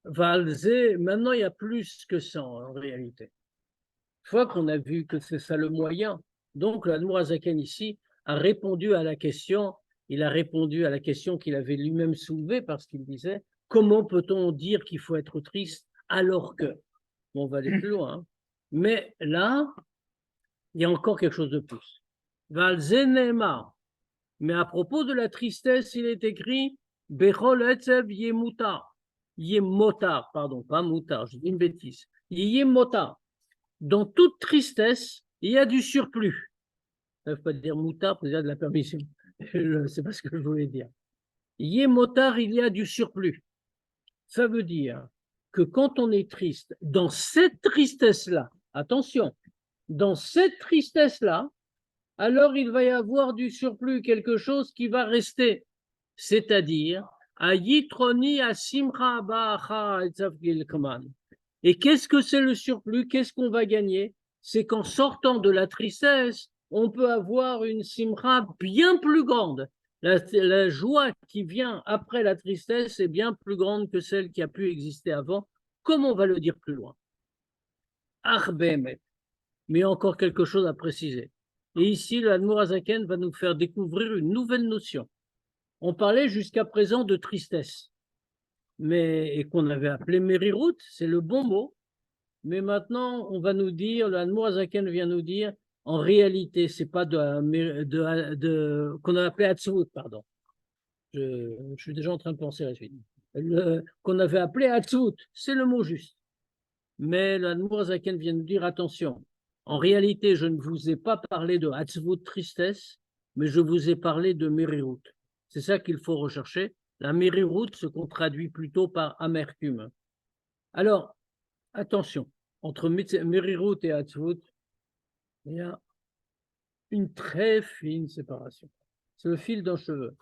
Valzé, maintenant, il y a plus que ça en réalité. Une fois qu'on a vu que c'est ça le moyen, donc l'Admour Azaken ici a répondu à la question, il a répondu à la question qu'il avait lui-même soulevée parce qu'il disait comment peut-on dire qu'il faut être triste alors que, bon, on va aller plus loin, hein. Mais là, il y a encore quelque chose de plus. Valzenema, mais à propos de la tristesse, il est écrit Bechol etzev yemutar. Yemotar, pardon, pas moutar, je dis une bêtise. Yemotar. Dans toute tristesse, il y a du surplus. Ça ne veut pas dire moutard, ça veut dire de la permission. C'est pas ce que je voulais dire. Yemotar, il y a du surplus. Ça veut dire que quand on est triste, dans cette tristesse-là, attention, dans cette tristesse-là, alors il va y avoir du surplus, quelque chose qui va rester. C'est-à-dire, Ayitroni asimcha ba'acha etzavgilkman. Et qu'est-ce que c'est le surplus? Qu'est-ce qu'on va gagner? C'est qu'en sortant de la tristesse, on peut avoir une simcha bien plus grande. La joie qui vient après la tristesse est bien plus grande que celle qui a pu exister avant, comme on va le dire plus loin. Arbemet. Mais encore quelque chose à préciser. Et ici, l'Admour Azaken va nous faire découvrir une nouvelle notion. On parlait jusqu'à présent de tristesse, et qu'on avait appelé Merirut, c'est le bon mot. Mais maintenant, on va nous dire, l'Admour Azaken vient nous dire, en réalité, c'est pas qu'on a appelé Hatzvut, pardon. Je suis déjà en train de penser à la suite. Qu'on avait appelé Hatzvut, c'est le mot juste. Mais l'Admour Azaken vient nous dire, attention, en réalité, je ne vous ai pas parlé de Hatzvut, tristesse, mais je vous ai parlé de Merirut. C'est ça qu'il faut rechercher. La Merirut, ce qu'on traduit plutôt par amertume. Alors, attention, entre Merirut et Hatzvut, il y a une très fine séparation. C'est le fil d'un cheveu.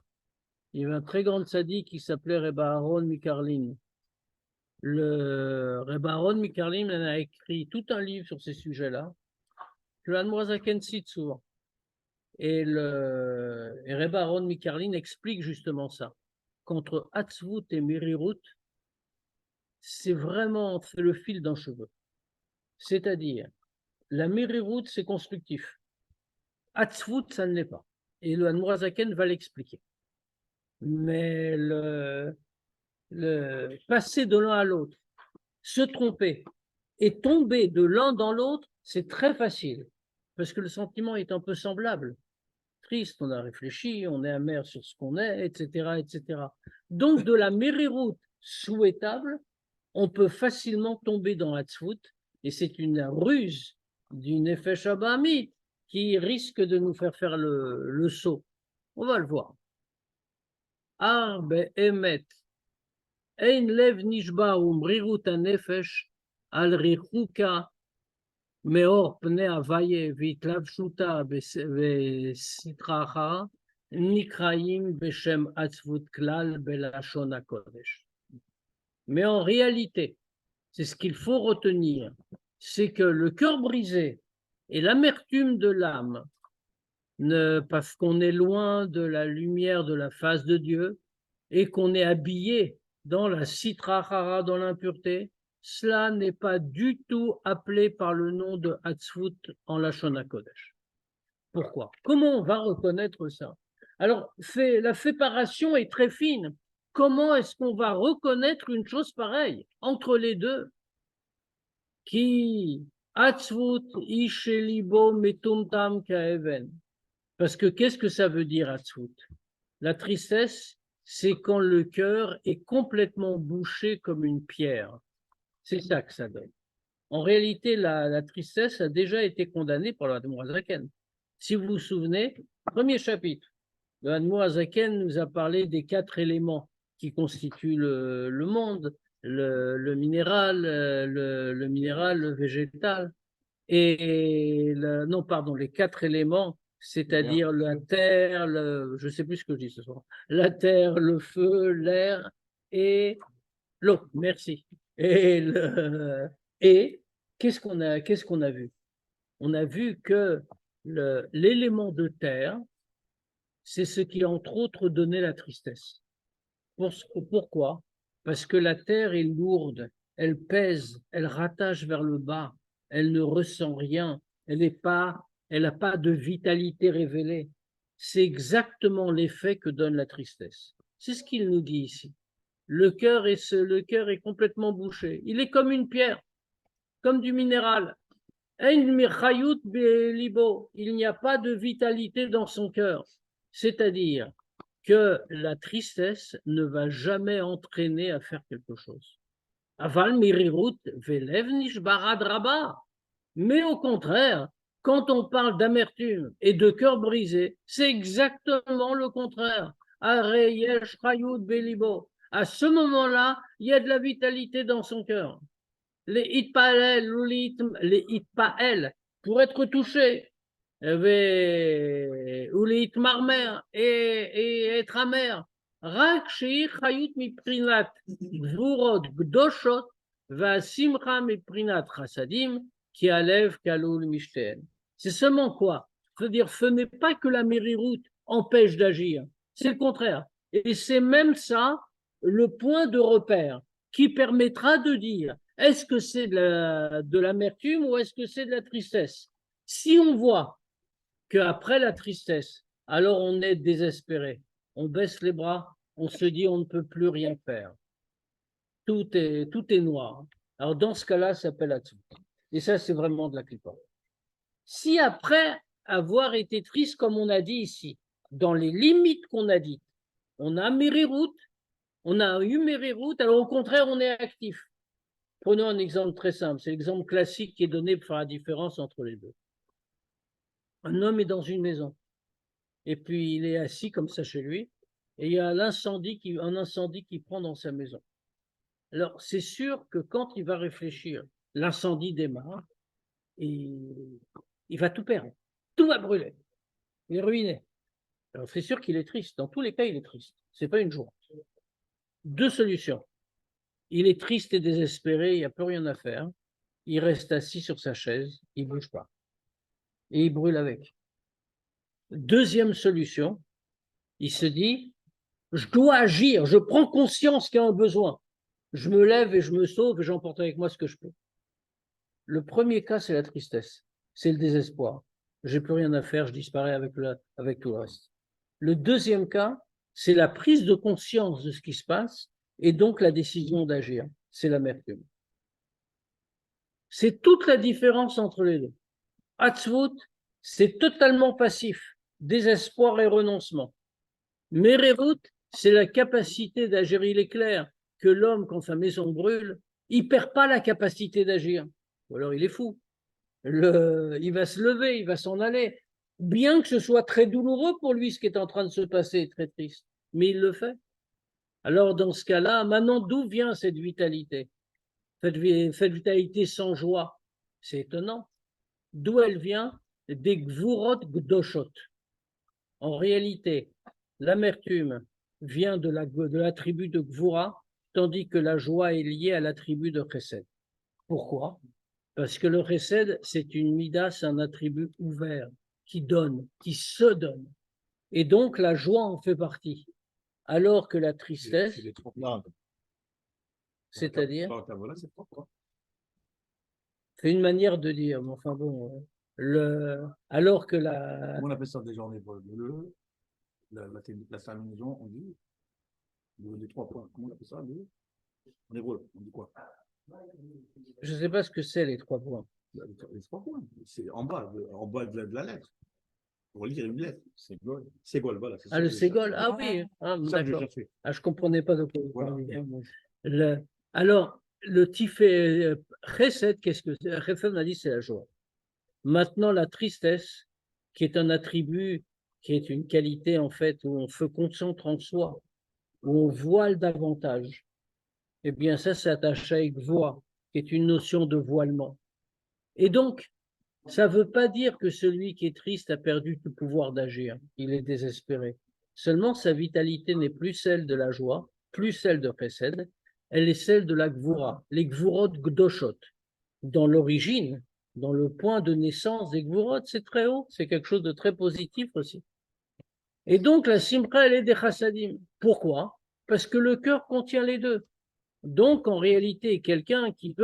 Il y avait un très grand tzaddik qui s'appelait Rebbe Aaron Mikarlin. Le Rebbe Aaron Mikarlin a écrit tout un livre sur ces sujets-là, que l'Admour Azaken cite souvent. Et Rebbe Aaron Mikarlin explique justement ça. Qu'entre Hatzvut et Merirut, c'est le fil d'un cheveu. C'est-à-dire, la Merirut, c'est constructif. Hatzvut, ça ne l'est pas. Et le Admour Azaken va l'expliquer. Mais le passer de l'un à l'autre, se tromper et tomber de l'un dans l'autre, c'est très facile. Parce que le sentiment est un peu semblable. Triste, on a réfléchi, on est amer sur ce qu'on est, etc., etc. Donc, de la Merirut souhaitable, on peut facilement tomber dans Hatzvut, et c'est une ruse d'une Nefesh Abahamit qui risque de nous faire le saut. On va le voir. Ar be'emet, ein lev nishba umrirut hanefesh al richuka meor pnei havaye v'itlavshuta v'sitra achara nikraim beshem Hatzvut klal belashon hakodesh. Mais en réalité, c'est ce qu'il faut retenir, c'est que le cœur brisé et l'amertume de l'âme, parce qu'on est loin de la lumière de la face de Dieu et qu'on est habillé dans la sitra achara, dans l'impureté, cela n'est pas du tout appelé par le nom de Hatzvut en Lashon HaKodesh. Pourquoi? Comment on va reconnaître ça? Alors, la séparation est très fine. Comment est-ce qu'on va reconnaître une chose pareille entre les deux? Qui Hatzvut ishelibo metumtam kaeven. Parce que qu'est-ce que ça veut dire Hatzvut? La tristesse, c'est quand le cœur est complètement bouché comme une pierre. C'est ça que ça donne. En réalité, la tristesse a déjà été condamnée par le Admor Azaken. Si vous vous souvenez, premier chapitre, le Admor Azaken nous a parlé des 4 éléments qui constituent le monde, le minéral, le minéral, le végétal, non, pardon, les 4 éléments, c'est-à-dire la terre, je ne sais plus ce que je dis ce soir, la terre, le feu, l'air et l'eau, merci. Et qu'est-ce qu'on a vu? On a vu que l'élément de terre, c'est ce qui, entre autres, donnait la tristesse. Pourquoi? Parce que la terre est lourde, elle pèse, elle rattache vers le bas, elle ne ressent rien, elle n'a pas de vitalité révélée. C'est exactement l'effet que donne la tristesse. C'est ce qu'il nous dit ici. Le cœur est complètement bouché. Il est comme une pierre, comme du minéral. Il n'y a pas de vitalité dans son cœur. C'est-à-dire que la tristesse ne va jamais entraîner à faire quelque chose. Aval mirirut velev nishbarad rabba. Mais au contraire, quand on parle d'amertume et de cœur brisé, c'est exactement le contraire. Areyesh chayut belibo. À ce moment-là, il y a de la vitalité dans son cœur. Les itpael, les itpael, pour être touché, ou les itmarmer et être amer. Rak sheir chayut miprinat gvurot gdoshot vasimcha miprinat chasadim qui alève kaloul mishten. C'est seulement quoi? C'est-à-dire, ce n'est pas que la mériroute empêche d'agir, c'est le contraire. Et c'est même ça le point de repère qui permettra de dire est-ce que c'est de l'amertume ou est-ce que c'est de la tristesse? Si on voit qu'après la tristesse, alors on est désespéré, on baisse les bras, on se dit on ne peut plus rien faire. Tout est noir. Alors dans ce cas-là, ça s'appelle Atzvut. Et ça, c'est vraiment de la clipa. Si après avoir été triste, comme on a dit ici, dans les limites qu'on a dites, on a mériroute, on a eu mériroute, alors au contraire, on est actif. Prenons un exemple très simple, c'est l'exemple classique qui est donné pour faire la différence entre les deux. Un homme est dans une maison, et puis il est assis comme ça chez lui, et il y a un incendie qui prend dans sa maison. Alors, c'est sûr que quand il va réfléchir, l'incendie démarre, et il va tout perdre, tout va brûler, il est ruiné. Alors, c'est sûr qu'il est triste, dans tous les cas, il est triste, c'est pas une joie. 2 solutions. Il est triste et désespéré, il n'y a plus rien à faire. Il reste assis sur sa chaise, il ne bouge pas. Et il brûle avec. 2e solution, il se dit, je dois agir, je prends conscience qu'il y a un besoin. Je me lève et je me sauve et j'emporte avec moi ce que je peux. Le premier cas, c'est la tristesse, c'est le désespoir. J'ai plus rien à faire, je disparais avec tout le reste. Le 2e cas, c'est la prise de conscience de ce qui se passe et donc la décision d'agir. C'est l'amertume. C'est toute la différence entre les deux. Atzvut, c'est totalement passif, désespoir et renoncement. Mererut, c'est la capacité d'agir. Il est clair que l'homme, quand sa maison brûle, il ne perd pas la capacité d'agir. Ou alors il est fou. Il va se lever, il va s'en aller. Bien que ce soit très douloureux pour lui, ce qui est en train de se passer, très triste. Mais il le fait. Alors dans ce cas-là, maintenant, d'où vient cette vitalité? Cette vitalité sans joie. C'est étonnant. D'où elle vient? Des gvurot gdoshot. En réalité, l'amertume vient de la tribu de Gvura, tandis que la joie est liée à la tribu de Chesed. Pourquoi? Parce que le Chesed, c'est une mida, c'est un attribut ouvert, qui donne, qui se donne. Et donc, la joie en fait partie. Alors que la tristesse, c'est-à-dire, c'est une manière de dire, mais enfin bon, alors que la... Comment on appelle ça déjà en hébreu? La terminaison, on dit les 3 points. Comment on appelle ça en hébreu? On dit quoi? Je ne sais pas ce que c'est les 3 points. Les 3 points, c'est en bas de la lettre. Pour lire une lettre, c'est Gol. C'est Gol, voilà. Ah, le Ségol, ah oui, ah, d'accord. Ah, je ne comprenais pas de quoi vous parliez. Alors, le tifé chesed, qu'est-ce que c'est? Chesed, on a dit, c'est la joie. Maintenant, la tristesse, qui est un attribut, qui est une qualité, en fait, où on se concentre en soi, où on voile davantage, eh bien, ça s'attache avec voix, qui est une notion de voilement. Et donc, ça ne veut pas dire que celui qui est triste a perdu tout pouvoir d'agir. Il est désespéré. Seulement, sa vitalité n'est plus celle de la joie, plus celle de Chesed, elle est celle de la Gvura, les Gvurot Gdoshot. Dans l'origine, dans le point de naissance des Gvurot, c'est très haut, c'est quelque chose de très positif aussi. Et donc, la Simcha, elle est des Chassadim. Pourquoi? Parce que le cœur contient les deux. Donc, en réalité, quelqu'un qui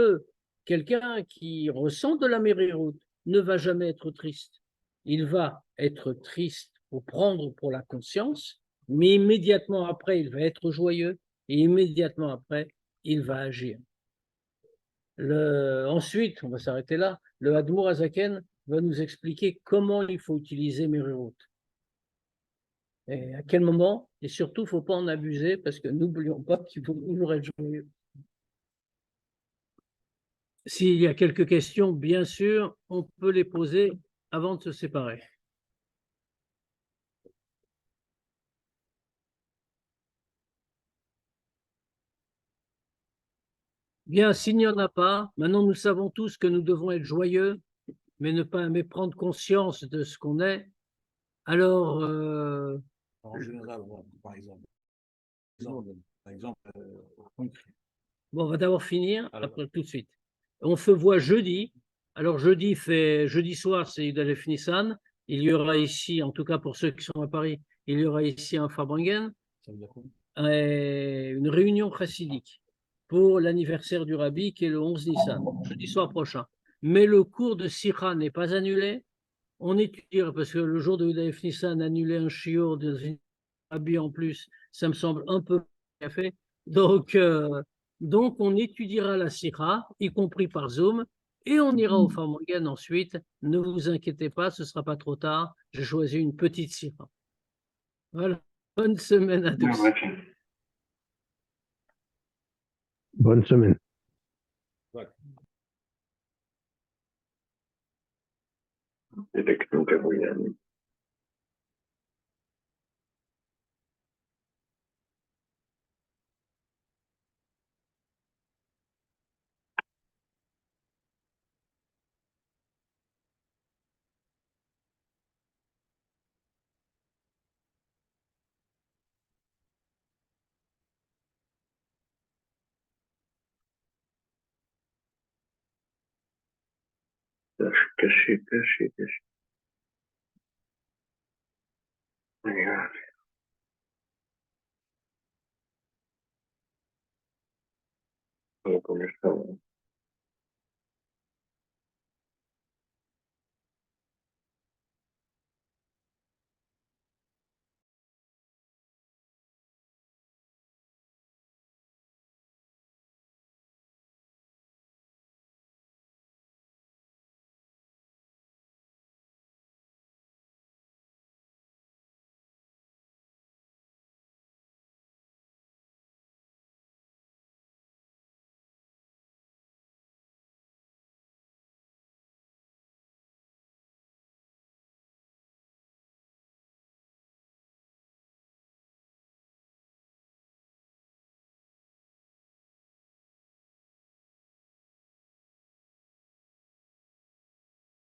ressent de la méréroute ne va jamais être triste. Il va être triste pour prendre pour la conscience, mais immédiatement après, il va être joyeux et immédiatement après, il va agir. Ensuite, on va s'arrêter là, le Admour Azaken va nous expliquer comment il faut utiliser méréroute. Et à quel moment, et surtout, il ne faut pas en abuser parce que n'oublions pas qu'il faut toujours être joyeux. S'il y a quelques questions, bien sûr, on peut les poser avant de se séparer. Bien, s'il n'y en a pas, maintenant nous savons tous que nous devons être joyeux, mais ne pas mais prendre conscience de ce qu'on est. Alors, En général, par exemple, bon, on va d'abord finir, Alors. après tout de suite. On se voit jeudi. Alors, jeudi soir, c'est Eid al-Nissan. Il y aura ici, en tout cas pour ceux qui sont à Paris, il y aura ici un Farbringen, une réunion chassidique pour l'anniversaire du Rabbi qui est le 11 Nissan, jeudi soir prochain. Mais le cours de Sikha n'est pas annulé. On étudiera, parce que le jour de Eid Nissan, annuler un shiur de Rabbi en plus, ça me semble un peu fait. Donc, on étudiera la Sikha, y compris par Zoom, et on ira au Farmangan ensuite. Ne vous inquiétez pas, ce ne sera pas trop tard. J'ai choisi une petite Sikha. Voilà. Bonne semaine à tous. Bonne semaine. Caché, caché, caché. Regarde. On va commencer ça.